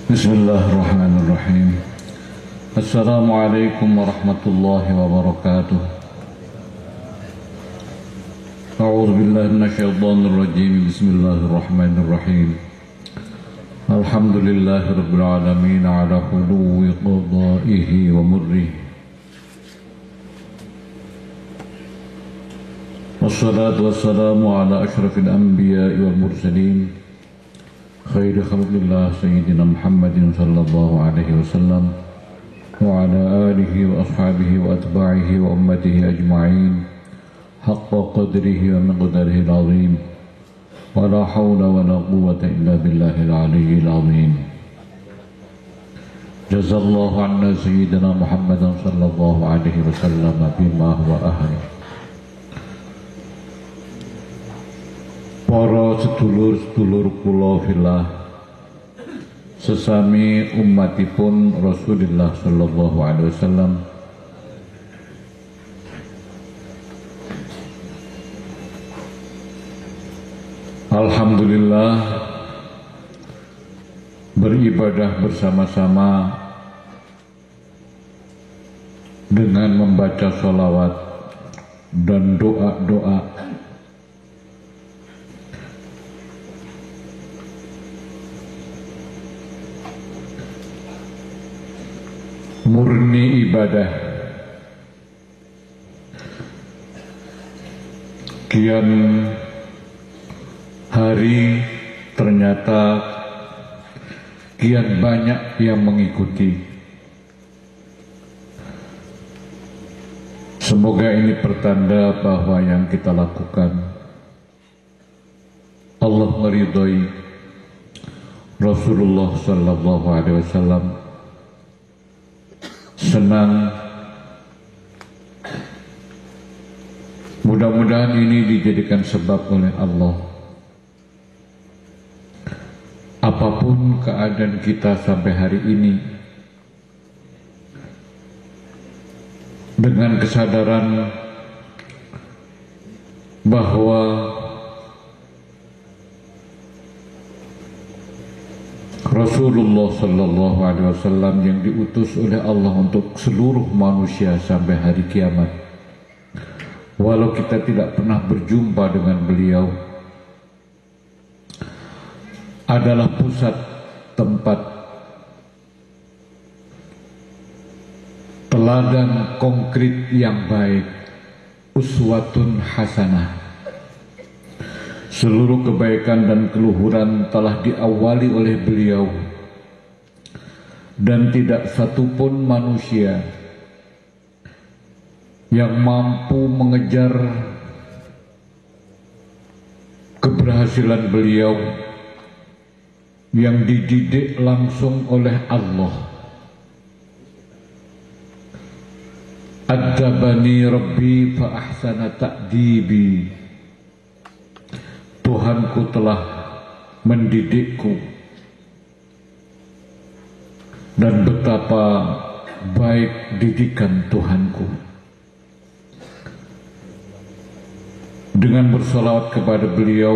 Bismillahirrahmanirrahim. Assalamualaikum warahmatullahi wabarakatuh. A'udzu billahi minasyaitonir rajim. Bismillahirrahmanirrahim. Alhamdulillahirabbil alamin ala huluwi qada'ihi wa murrihi. Wassalatu wassalamu ala asyrafil anbiya'i wal mursalin. Khairi khalqillah Sayyidina Muhammadin sallallahu alaihi wasallam wa ala alihi wa ashabihi wa atba'ihi wa ummatihi ajma'in haqqa qadrihi wa miqdarihi al-azim wa la hawla wa la quwwata illa billahil aliyyil azim. Jazallahu anna Sayyidina Muhammadan sallallahu alaihi wasallam bima huwa ahli. Para sedulur-sedulur kula fillah, sesami umatipun Rasulullah sallallahu alaihi wasallam, alhamdulillah beribadah bersama-sama dengan membaca sholawat dan doa-doa murni ibadah. Kian hari ternyata kian banyak yang mengikuti. Semoga ini pertanda bahwa yang kita lakukan Allah meridhoi, Rasulullah sallallahu alaihi wasallam senang. Mudah-mudahan ini dijadikan sebab oleh Allah. Apapun keadaan kita sampai hari ini, dengan kesadaran bahwa Rasulullah sallallahu alaihi wasallam yang diutus oleh Allah untuk seluruh manusia sampai hari kiamat. Walau kita tidak pernah berjumpa dengan beliau, adalah pusat tempat teladan konkret yang baik, uswatun hasanah. Seluruh kebaikan dan keluhuran telah diawali oleh beliau, dan tidak satupun manusia yang mampu mengejar keberhasilan beliau yang dididik langsung oleh Allah. Adzabani Rabbi fa ahsana ta'dibi. Tuhanku telah mendidikku, dan betapa baik didikan Tuhanku. Dengan bersalawat kepada beliau,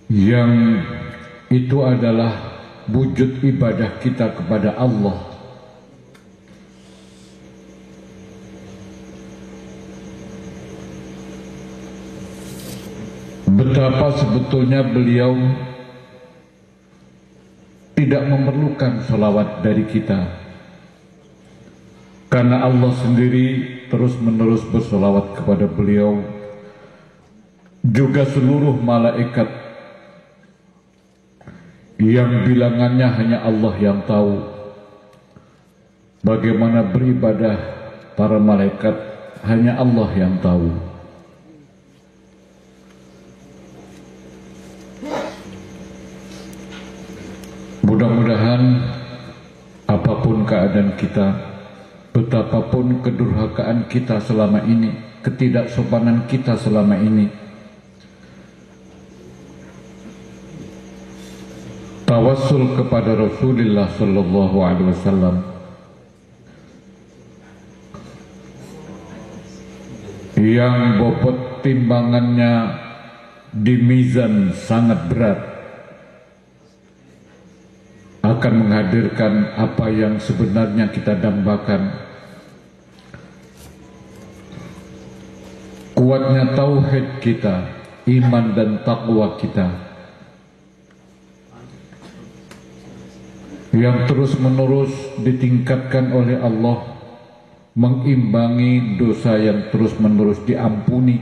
yang itu adalah wujud ibadah kita kepada Allah, betapa sebetulnya beliau tidak memerlukan salawat dari kita, karena Allah sendiri terus-menerus bersalawat kepada beliau, juga seluruh malaikat yang bilangannya hanya Allah yang tahu. Bagaimana beribadah para malaikat hanya Allah yang tahu. Mudah-mudahan apapun keadaan kita, betapapun kedurhakaan kita selama ini, ketidaksopanan kita selama ini, tawassul kepada Rasulullah sallallahu alaihi wasallam yang bobot timbangannya di mizan sangat berat, akan menghadirkan apa yang sebenarnya kita dambakan. Kuatnya tauhid kita, iman dan takwa kita yang terus-menerus ditingkatkan oleh Allah, mengimbangi dosa yang terus-menerus diampuni,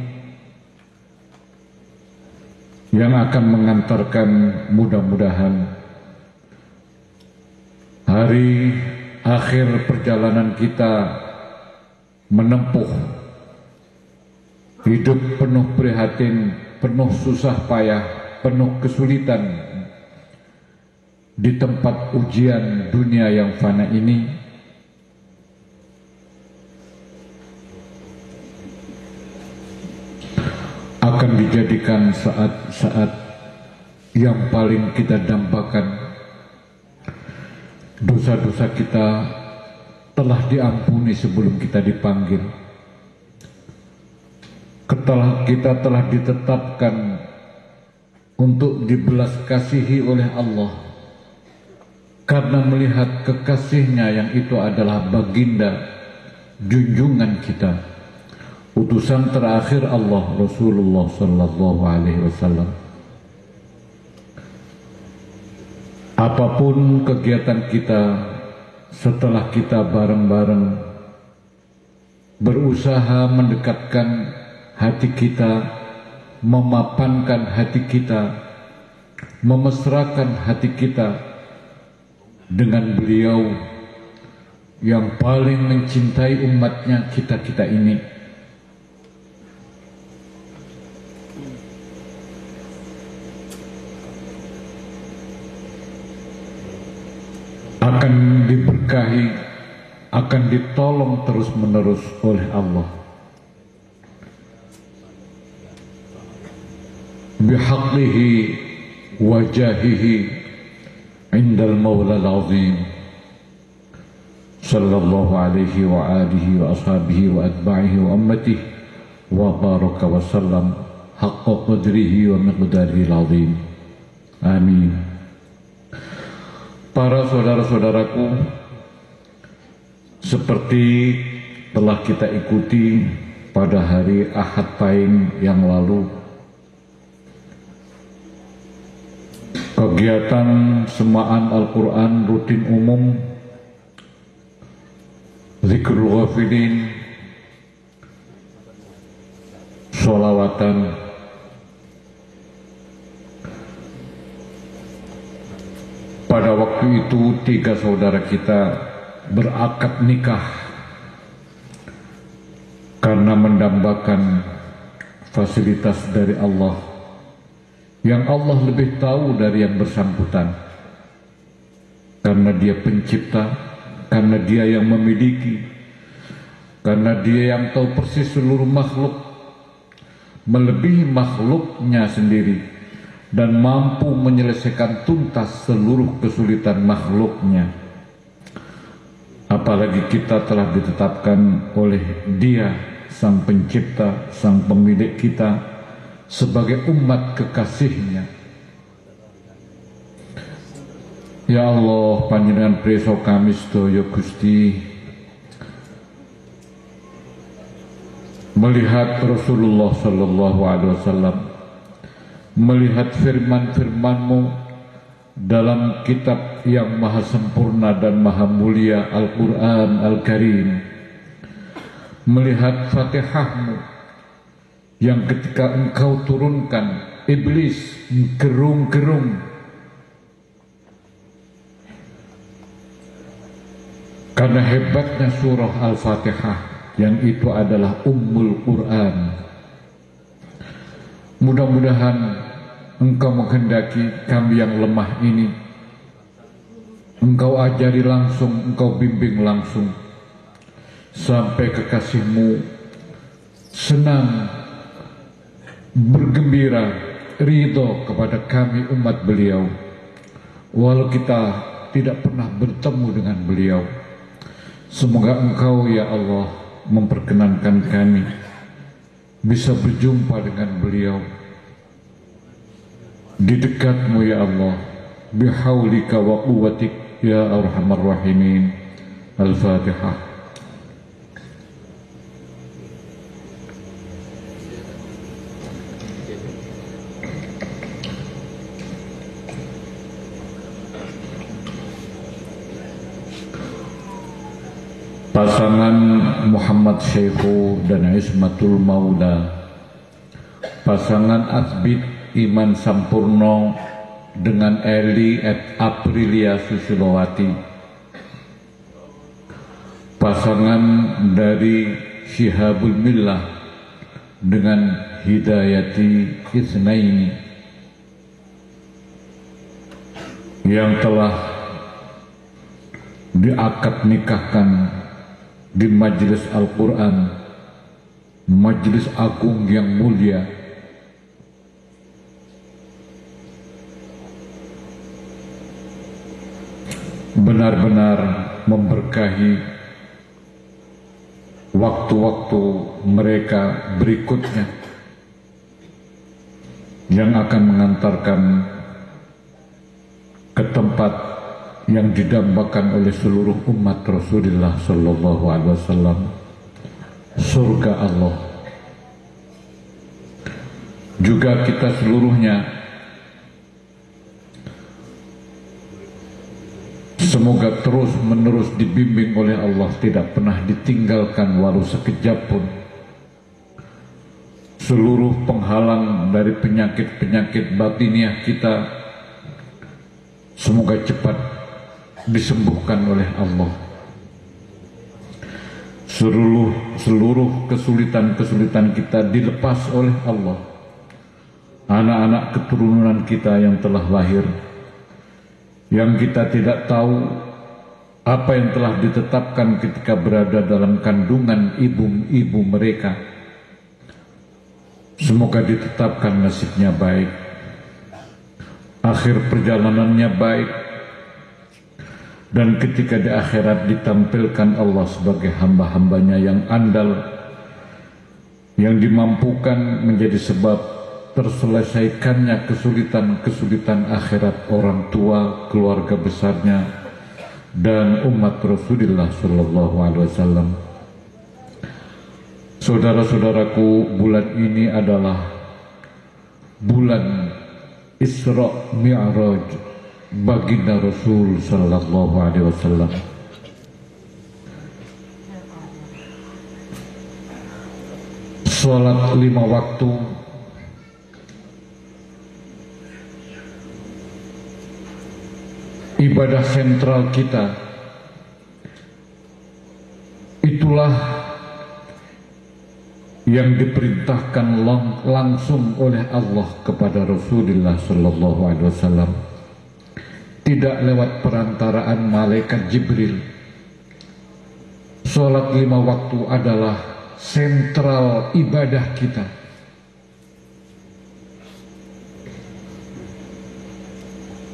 yang akan mengantarkan mudah-mudahan hari akhir perjalanan kita menempuh hidup penuh prihatin, penuh susah payah, penuh kesulitan di tempat ujian dunia yang fana ini, akan dijadikan saat-saat yang paling kita dambakan. Dosa-dosa kita telah diampuni sebelum kita dipanggil. Kita telah ditetapkan untuk dibelas kasihi oleh Allah karena melihat kekasihnya yang itu adalah baginda junjungan kita, utusan terakhir Allah, Rasulullah sallallahu alaihi wasallam. Apapun kegiatan kita setelah kita bareng-bareng berusaha mendekatkan hati kita, memapankan hati kita, memesrakan hati kita dengan beliau yang paling mencintai umatnya, kita ini, akan diberkahi, akan ditolong terus-menerus oleh Allah. Bihaqlihi wajahihi indal maula al-azim sallallahu alaihi wa alihi wa ashabihi wa atba'ihi wa ummatihi wa baraka wa sallam haqqa qadrihi wa miqdarihi al-azim. Amin. Para saudara-saudaraku, seperti telah kita ikuti pada hari Ahad Pahing yang lalu, kegiatan semaan Al-Quran rutin umum, zikrul ghafilin, sholawatan, pada waktu itu 3 saudara kita berakad nikah karena mendambakan fasilitas dari Allah, yang Allah lebih tahu dari yang bersangkutan, karena Dia pencipta, karena Dia yang memiliki, karena Dia yang tahu persis seluruh makhluk, melebihi makhluknya sendiri, dan mampu menyelesaikan tuntas seluruh kesulitan makhluknya. Apalagi kita telah ditetapkan oleh Dia, Sang Pencipta, Sang Pemilik kita, sebagai umat kekasihnya. Ya Allah, panjenengan preso kami sedaya Gusti, melihat Rasulullah sallallahu alaihi wasallam, melihat firman-firman-Mu dalam kitab yang maha sempurna dan maha mulia Al-Quran Al-Karim, melihat Fatihah-Mu yang ketika Engkau turunkan, iblis gerung-gerung karena hebatnya surah Al-Fatihah yang itu adalah Ummul Quran. Mudah-mudahan Engkau menghendaki kami yang lemah ini, Engkau ajari langsung, Engkau bimbing langsung, sampai kekasih-Mu senang, bergembira, ridho kepada kami umat beliau, walau kita tidak pernah bertemu dengan beliau. Semoga Engkau ya Allah memperkenankan kami bisa berjumpa dengan beliau di dekat-Mu ya Allah, bihaulika wa quwwatik ya arhamar rahimin. Al-Fatihah. Pasangan Muhammad Syekhu dan Ismatul Maula, pasangan Asbid Iman Sampurno dengan Eli et Aprilia Susilowati, pasangan dari Syihabul Millah dengan Hidayati Isnaini yang telah diakad nikahkan di Majelis Al-Quran, Majelis Agung yang mulia, benar-benar memberkahi waktu-waktu mereka berikutnya yang akan mengantarkan ke tempat yang didambakan oleh seluruh umat Rasulullah Sallallahu Alaihi Wasallam, surga Allah. Juga kita seluruhnya semoga terus menerus dibimbing oleh Allah, tidak pernah ditinggalkan walau sekejap pun. Seluruh penghalang dari penyakit-penyakit batiniah kita semoga cepat disembuhkan oleh Allah. Seluruh kesulitan-kesulitan kita dilepas oleh Allah. Anak-anak keturunan kita yang telah lahir, yang kita tidak tahu apa yang telah ditetapkan ketika berada dalam kandungan ibu mereka, semoga ditetapkan nasibnya baik, akhir perjalanannya baik, dan ketika di akhirat ditampilkan Allah sebagai hamba-hambanya yang andal, yang dimampukan menjadi sebab terselesaikannya kesulitan-kesulitan akhirat orang tua, keluarga besarnya, dan umat Rasulullah Sallallahu Alaihi Wasallam. Saudara-saudaraku, bulan ini adalah bulan Isra Mi'raj baginda Rasul Sallallahu Alaihi Wasallam. Salat 5 waktu ibadah sentral kita, itulah yang diperintahkan langsung oleh Allah kepada Rasulullah Sallallahu Alaihi Wasallam, tidak lewat perantaraan malaikat Jibril. Salat 5 waktu adalah sentral ibadah kita.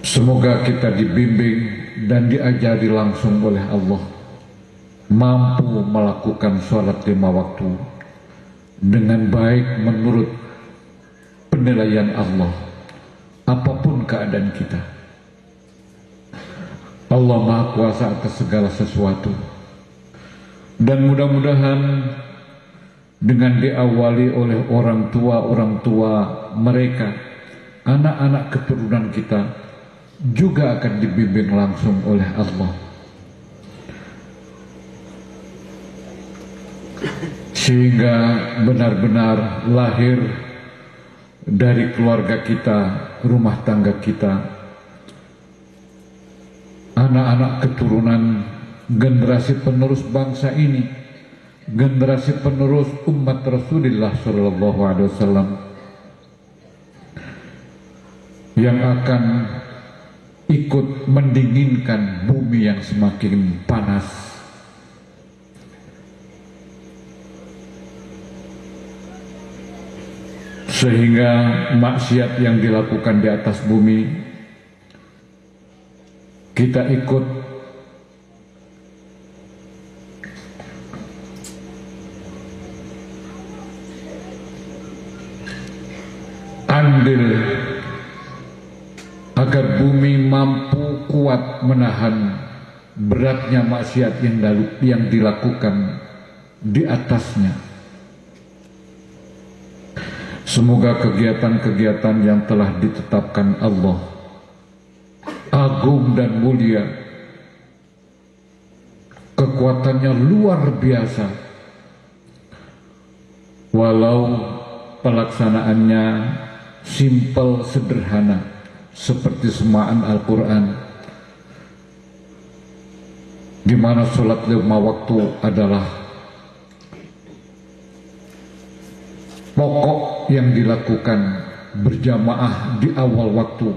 Semoga kita dibimbing dan diajari langsung oleh Allah, mampu melakukan salat 5 waktu dengan baik menurut penilaian Allah, apapun keadaan kita. Allah Maha Kuasa atas segala sesuatu, dan mudah-mudahan dengan diawali oleh orang tua mereka, anak-anak keturunan kita juga akan dibimbing langsung oleh Allah, sehingga benar-benar lahir dari keluarga kita, rumah tangga kita, anak-anak keturunan, generasi penerus bangsa ini, generasi penerus umat Rasulullah Sallallahu Alaihi Wasallam, yang akan ikut mendinginkan bumi yang semakin panas. Sehingga maksiat yang dilakukan di atas bumi, kita ikut andil agar bumi mampu kuat menahan beratnya maksiat yang dilakukan di atasnya. Semoga kegiatan-kegiatan yang telah ditetapkan Allah agung dan mulia, kekuatannya luar biasa, walau pelaksanaannya simpel sederhana seperti semaan Al-Quran, di mana sholat 5 waktu adalah pokok yang dilakukan berjamaah di awal waktu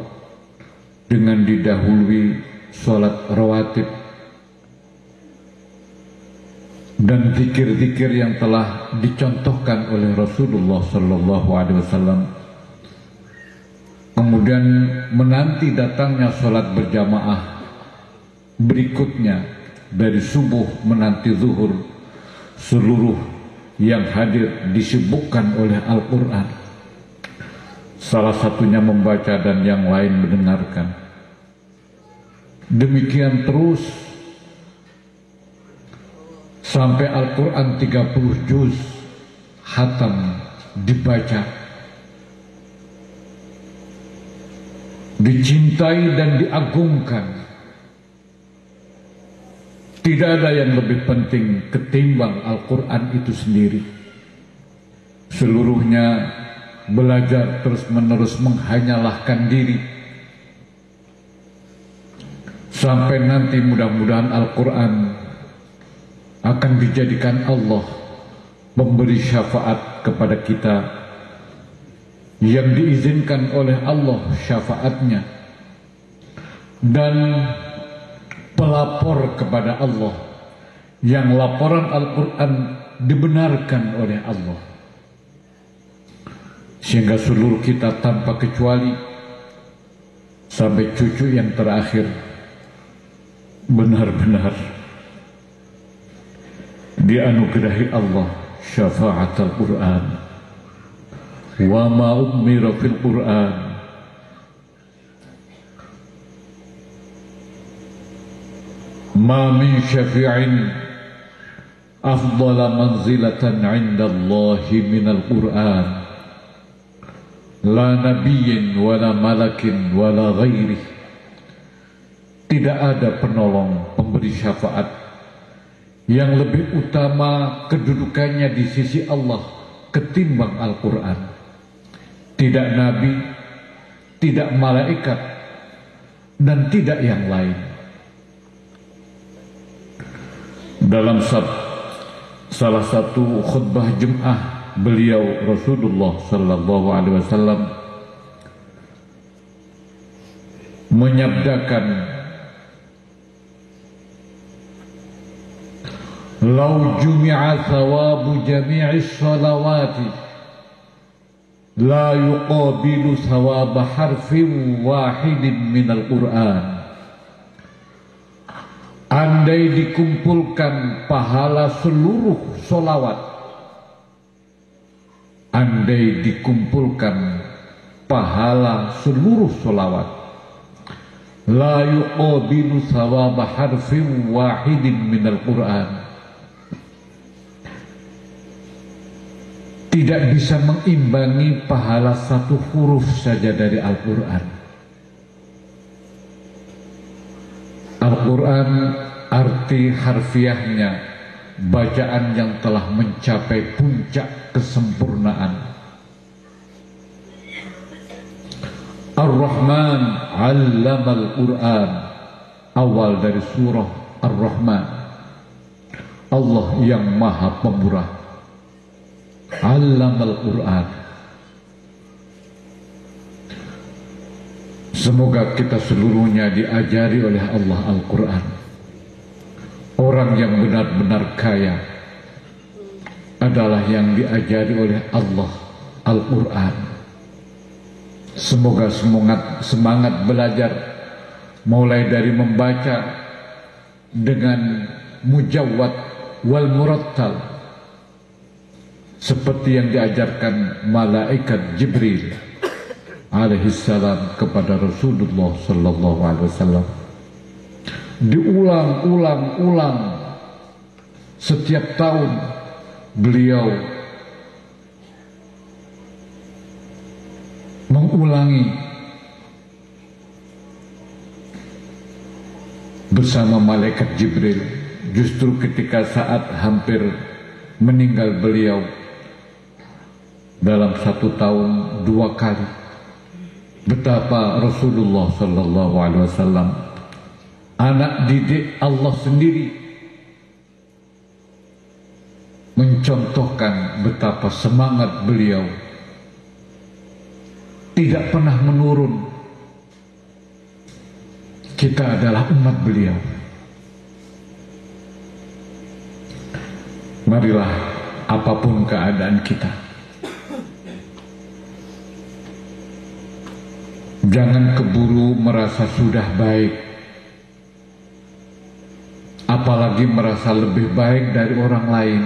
dengan didahului sholat rawatib dan zikir-zikir yang telah dicontohkan oleh Rasulullah Sallallahu Alaihi Wasallam. Kemudian menanti datangnya sholat berjamaah berikutnya dari subuh menanti zuhur, seluruh yang hadir disibukkan oleh Al-Quran, salah satunya membaca dan yang lain mendengarkan. Demikian terus sampai Al-Quran 30 juz khatam dibaca, dicintai dan diagungkan. Tidak ada yang lebih penting ketimbang Al-Quran itu sendiri. Seluruhnya belajar terus-menerus menghanyalahkan diri, sampai nanti mudah-mudahan Al-Quran akan dijadikan Allah memberi syafaat kepada kita, yang diizinkan oleh Allah syafaatnya, dan pelapor kepada Allah, yang laporan Al-Quran dibenarkan oleh Allah, sehingga seluruh kita tanpa kecuali sampai cucu yang terakhir benar-benar dianugerahi Allah syafaat Al-Quran. Wa ma umira fil Quran ma min syafi'in afdala manzilatan 'inda Allahi minal Quran, la nabiyyin wala malakin wala ghairih. Tidak ada penolong pemberi syafaat yang lebih utama kedudukannya di sisi Allah ketimbang Al-Quran. Tidak nabi, tidak malaikat, dan tidak yang lain. Dalam salah satu khutbah Jum'ah beliau Rasulullah Sallallahu Alaihi Wasallam menyabdakan, "Lau jumi'a thawabu jami'is salawati la yuqabilu thawaba harfin wahidin minal Qur'an." Andai dikumpulkan pahala seluruh solawat, andai dikumpulkan pahala seluruh solawat, la yuqabilu thawaba harfin wahidin minal Qur'an, tidak bisa mengimbangi pahala satu huruf saja dari Al-Quran. Al-Quran arti harfiahnya bacaan yang telah mencapai puncak kesempurnaan. Ar-Rahman 'allamal Quran, awal dari surah Ar-Rahman, Allah yang Maha Pemurah. 'Allamal Quran. Semoga kita seluruhnya diajari oleh Allah Al-Quran. Orang yang benar-benar kaya adalah yang diajari oleh Allah Al-Quran. Semoga semangat belajar, mulai dari membaca dengan mujawwad wal murattal, seperti yang diajarkan malaikat Jibril alaihissalam kepada Rasulullah Sallallahu Alaihi Wasallam, diulang-ulang setiap tahun beliau mengulangi bersama malaikat Jibril. Justru ketika saat hampir meninggal beliau dalam 1 tahun 2 kali, betapa Rasulullah Sallallahu Alaihi Wasallam, anak didik Allah sendiri, mencontohkan betapa semangat beliau tidak pernah menurun. Kita adalah umat beliau. Marilah apapun keadaan kita, jangan keburu merasa sudah baik, apalagi merasa lebih baik dari orang lain.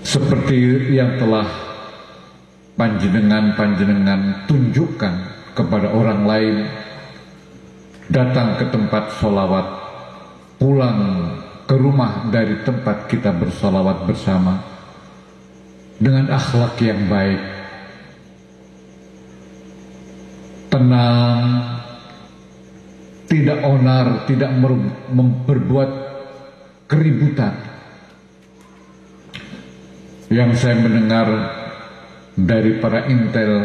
Seperti yang telah panjenengan tunjukkan kepada orang lain, datang ke tempat sholawat, pulang ke rumah dari tempat kita bersolawat bersama dengan akhlak yang baik, tenang, tidak onar, tidak berbuat keributan. Yang saya mendengar dari para intel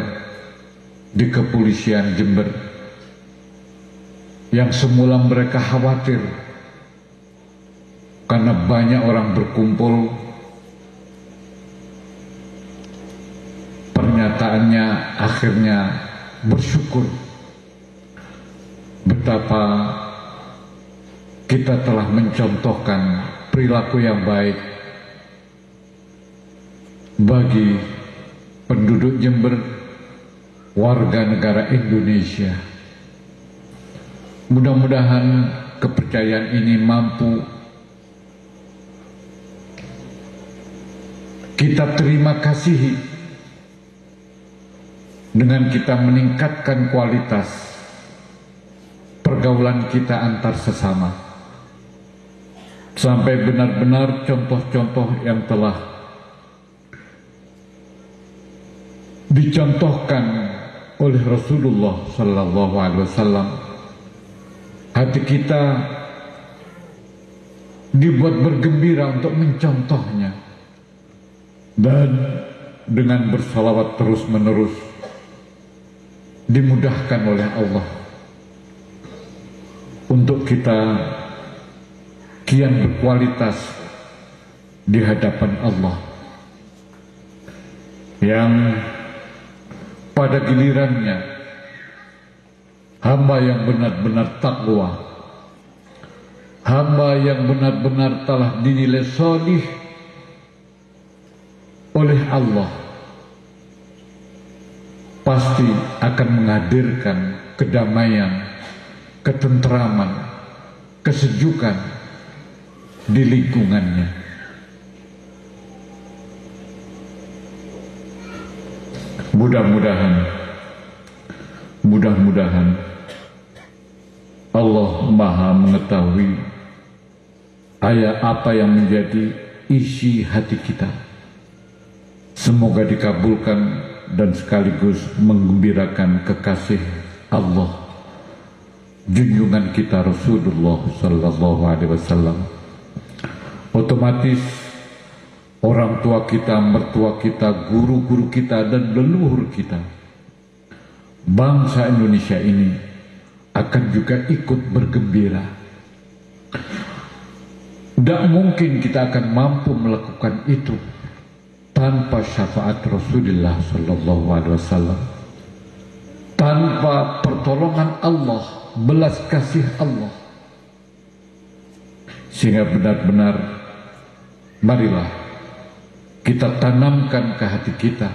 di kepolisian Jember, yang semula mereka khawatir karena banyak orang berkumpul, pernyataannya akhirnya bersyukur betapa kita telah mencontohkan perilaku yang baik bagi penduduk Jember, warga negara Indonesia. Mudah-mudahan kepercayaan ini mampu kita terima kasihi dengan kita meningkatkan kualitas pergaulan kita antar sesama, sampai benar-benar contoh-contoh yang telah dicontohkan oleh Rasulullah Sallallahu Alaihi Wasallam, hati kita dibuat bergembira untuk mencontohnya, dan dengan bersalawat terus-menerus dimudahkan oleh Allah untuk kita kian berkualitas di hadapan Allah, yang pada gilirannya hamba yang benar-benar takwa, hamba yang benar-benar telah dinilai salih oleh Allah, pasti akan menghadirkan kedamaian, ketentraman, kesejukan di lingkungannya. Mudah-mudahan Allah Maha mengetahui apa yang menjadi isi hati kita. Semoga dikabulkan dan sekaligus menggembirakan kekasih Allah, junjungan kita Rasulullah Sallallahu Alaihi Wasallam. Otomatis orang tua kita, mertua kita, guru-guru kita, dan leluhur kita, bangsa Indonesia ini akan juga ikut bergembira. Tidak mungkin kita akan mampu melakukan itu tanpa syafaat Rasulullah Sallallahu Alaihi Wasallam, tanpa pertolongan Allah, belas kasih Allah. Sehingga benar-benar marilah kita tanamkan ke hati kita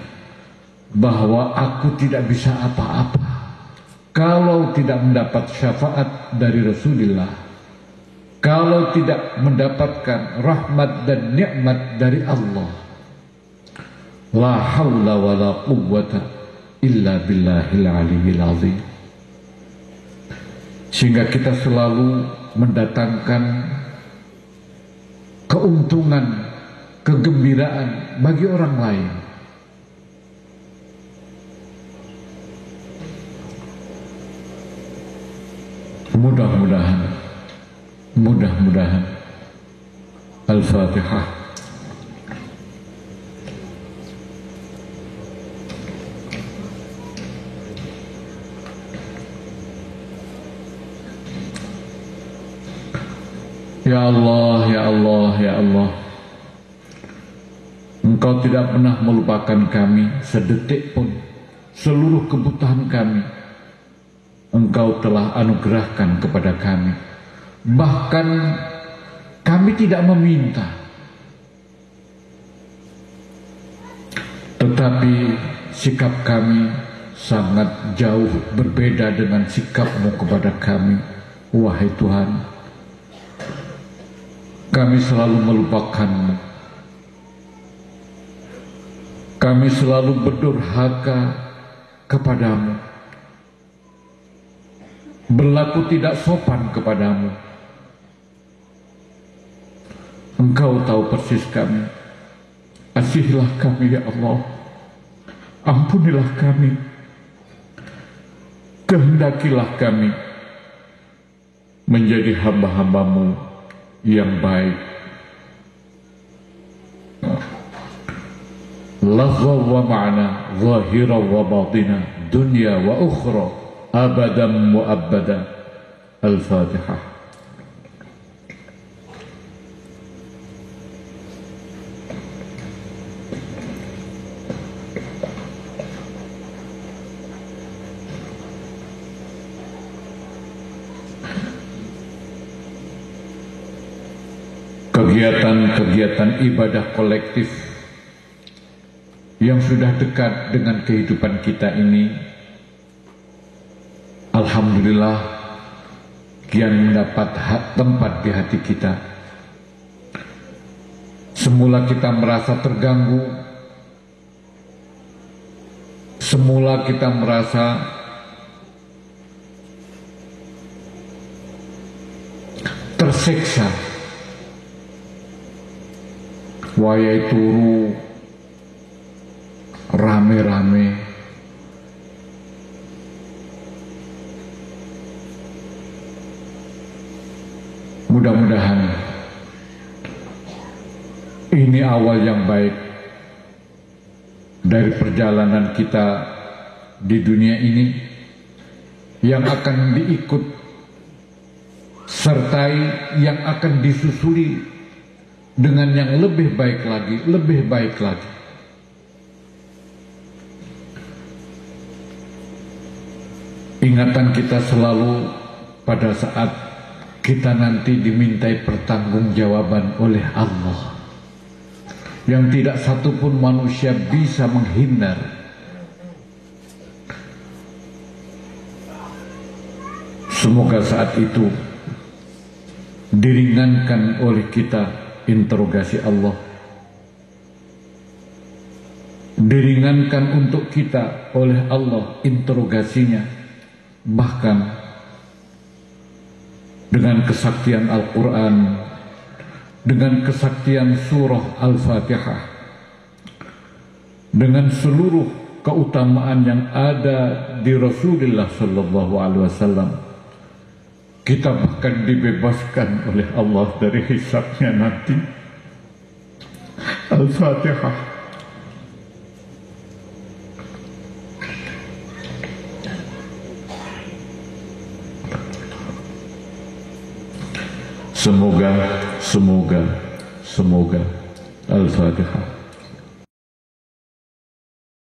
bahwa aku tidak bisa apa-apa kalau tidak mendapat syafaat dari Rasulullah, kalau tidak mendapatkan rahmat dan nikmat dari Allah. La hawla wa la quwwata illa billahil aliyyil azim. sehingga kita selalu mendatangkan keuntungan, kegembiraan bagi orang lain. Mudah-mudahan Al-Fatihah. Ya Allah, ya Allah, ya Allah, Engkau tidak pernah melupakan kami sedetik pun. Seluruh kebutuhan kami Engkau telah anugerahkan kepada kami. Bahkan kami tidak meminta, tetapi sikap kami sangat jauh berbeda dengan sikap-Mu kepada kami. Wahai Tuhan, kami selalu melupakan-Mu. Kami selalu berdurhaka kepada-Mu, berlaku tidak sopan kepada-Mu. Engkau tahu persis kami. Asihilah kami ya Allah. Ampunilah kami. Kehendakilah kami menjadi hamba-hamba-Mu yang baik. Lafza wa ma'na, zahira wa batina, dunya wa ukhra, abadan mu'abbada. Al-Fatihah. Kegiatan-kegiatan ibadah kolektif yang sudah dekat dengan kehidupan kita ini, alhamdulillah, kian mendapat tempat di hati kita. Semula kita merasa terganggu, semula kita merasa tersiksa. Wayai turu rame-rame, mudah-mudahan ini awal yang baik dari perjalanan kita di dunia ini yang akan diikut sertai, yang akan disusuli dengan yang lebih baik lagi, lebih baik lagi. Ingatan kita selalu pada saat kita nanti dimintai pertanggungjawaban oleh Allah, yang tidak satupun manusia bisa menghindar. Semoga saat itu diringankan oleh kita interogasi Allah, diringankan untuk kita oleh Allah interogasinya, bahkan dengan kesaktian Al-Quran, dengan kesaktian surah Al-Fatihah, dengan seluruh keutamaan yang ada di Rasulullah SAW, kita bahkan dibebaskan oleh Allah dari hisabnya nanti. Al-Fatihah. Semoga Al-Fatihah.